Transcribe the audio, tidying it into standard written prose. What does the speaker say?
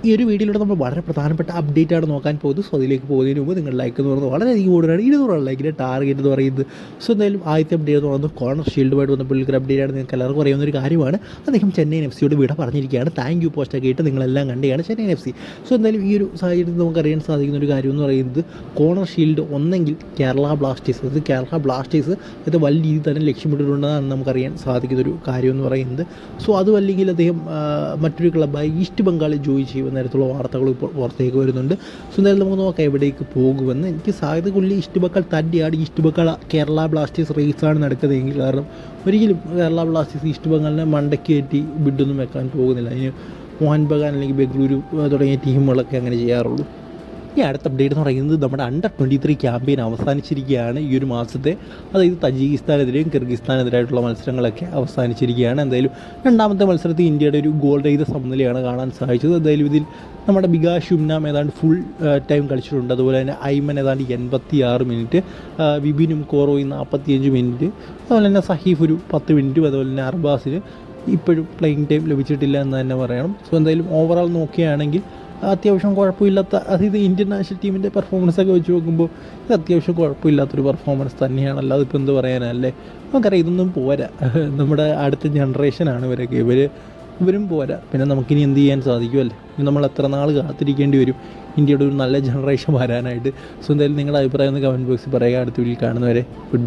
ഈ ഒരു വീഡിയോയിലൂടെ നമ്മൾ വളരെ പ്രധാനപ്പെട്ട അപ്ഡേറ്റ് ആണ് നോക്കാൻ പോകുന്നത്. സോ അതിലേക്ക് പോകുന്നതിന് മുമ്പ് നിങ്ങൾ ലൈക്ക് എന്ന് പറയുന്നത് വളരെയധികം കൂടുതലാണ്. 200 ലൈക്കിൻ്റെ ടാർഗറ്റ് എന്ന് പറയുന്നത്. സോ എന്തായാലും ആദ്യത്തെ അപ്ഡേറ്റ് എന്ന് പറയുന്നത് കോർണർ ഷീൽഡുമായിട്ട് വന്ന പുള്ളിക്കൊരു അപ്ഡേറ്റ് ആണ്. നിങ്ങൾക്ക് എല്ലാവർക്കും അറിയാവുന്ന ഒരു കാര്യമാണ്. അദ്ദേഹം ചെന്നൈയിൻ FC യോട് വിട പറഞ്ഞിരിക്കുകയാണ്. താങ്ക് യു പോസ്റ്റൊക്കെ ആയിട്ട് നിങ്ങളെല്ലാം കണ്ടുകയാണ് ചെന്നൈയിൻ FC. സോ എന്തായാലും ഈ ഒരു സാഹചര്യത്തിൽ നമുക്കറിയാൻ സാധിക്കുന്ന ഒരു കാര്യം എന്ന് പറയുന്നത് കോർണർ ഷീൽഡ് ഒന്നെങ്കിൽ കേരള ബ്ലാസ്റ്റേഴ്സ്, അത് കേരള ബ്ലാസ്റ്റേഴ്സ് ഇത് വലിയ രീതിയിൽ തന്നെ ലക്ഷ്യമിട്ടിട്ടുണ്ടെന്നാണ് നമുക്കറിയാൻ സാധിക്കുന്നൊരു കാര്യം എന്ന് പറയുന്നത്. സോ അതുമല്ലെങ്കിൽ അദ്ദേഹം മറ്റൊരു ക്ലബ്ബായ ഈസ്റ്റ് ബംഗാളിൽ ജോയിൻ ചെയ്യുന്ന നേരത്തുള്ള വാർത്തകൾ ഇപ്പോൾ പുറത്തേക്ക് വരുന്നുണ്ട്. സോ എന്തായാലും നമുക്ക് നോക്കാം എവിടേക്ക് പോകുമെന്ന്. എനിക്ക് സാധ്യത കൊല്ലി ഈസ്റ്റ് ബംഗാൾ തന്നെയാണ്. ഈസ്റ്റ് ബംഗാൾ കേരള ബ്ലാസ്റ്റേഴ്സ് റേസാണ് നടക്കുന്നതെങ്കിൽ, കാരണം ഒരിക്കലും കേരള ബ്ലാസ്റ്റേഴ്സ് ഈസ്റ്റ് ബംഗാളിനെ മണ്ടയ്ക്ക് കയറ്റി ബിഡൊന്നും വെക്കാൻ പോകുന്നില്ല. അതിന് മോഹൻ ബഗാൻ അല്ലെങ്കിൽ ബംഗളൂരു തുടങ്ങിയ ടീമുകളൊക്കെ അങ്ങനെ ചെയ്യാറുള്ളൂ. ഈ അടുത്ത അപ്ഡേറ്റ് എന്ന് പറയുന്നത് നമ്മുടെ അണ്ടർ 23 ക്യാമ്പയിൻ അവസാനിച്ചിരിക്കുകയാണ് ഈ ഒരു മാസത്തെ. അതായത് തജിക്കിസ്ഥാനെതിരെയും കിർഗിസ്ഥാനെതിരായിട്ടുള്ള മത്സരങ്ങളൊക്കെ അവസാനിച്ചിരിക്കുകയാണ്. എന്തായാലും രണ്ടാമത്തെ മത്സരത്തിൽ ഇന്ത്യയുടെ ഒരു ഗോൾ രഹിത സമനിലയാണ് കാണാൻ സാധിച്ചത്. എന്തായാലും ഇതിൽ നമ്മുടെ ബികാഷ് ഷുംനാം ഏതാണ്ട് ഫുൾ ടൈം കളിച്ചിട്ടുണ്ട്. അതുപോലെ തന്നെ ഐമൻ ഏതാണ്ട് 86 മിനിറ്റ്, വിപിനും കോറോയും 45 മിനിറ്റ്, അതുപോലെ തന്നെ സഹീഫ് ഒരു 10 മിനിറ്റും, അതുപോലെ തന്നെ അർബാസിന് ഇപ്പോഴും പ്ലേയിങ് ടൈം ലഭിച്ചിട്ടില്ല എന്ന് തന്നെ പറയണം. സോ എന്തായാലും ഓവറോൾ നോക്കുകയാണെങ്കിൽ അത്യാവശ്യം കുഴപ്പമില്ലാത്ത, അതായത് ഇന്ത്യൻ നാഷണൽ ടീമിൻ്റെ പെർഫോമൻസൊക്കെ വെച്ച് നോക്കുമ്പോൾ ഇത് അത്യാവശ്യം കുഴപ്പമില്ലാത്തൊരു പെർഫോമൻസ് തന്നെയാണ്. അല്ലാതെ ഇപ്പോൾ എന്ത് പറയാനല്ലേ. നമുക്കറിയാം ഇതൊന്നും പോരാ. നമ്മുടെ അടുത്ത ജനറേഷനാണ് ഇവരൊക്കെ, ഇവരും പോരാ. പിന്നെ നമുക്കിനി എന്ത് ചെയ്യാൻ സാധിക്കുമല്ലേ. ഇനി നമ്മൾ എത്ര നാൾ കാത്തിരിക്കേണ്ടി വരും ഇന്ത്യയുടെ ഒരു നല്ല ജനറേഷൻ വരാനായിട്ട്. സോ എന്തായാലും നിങ്ങളുടെ അഭിപ്രായം ഒന്ന് കമൻറ്റ് ബോക്സിൽ പറയുക. അടുത്ത വീഡിയോയിൽ കാണുന്നവരെ ഗുഡ്.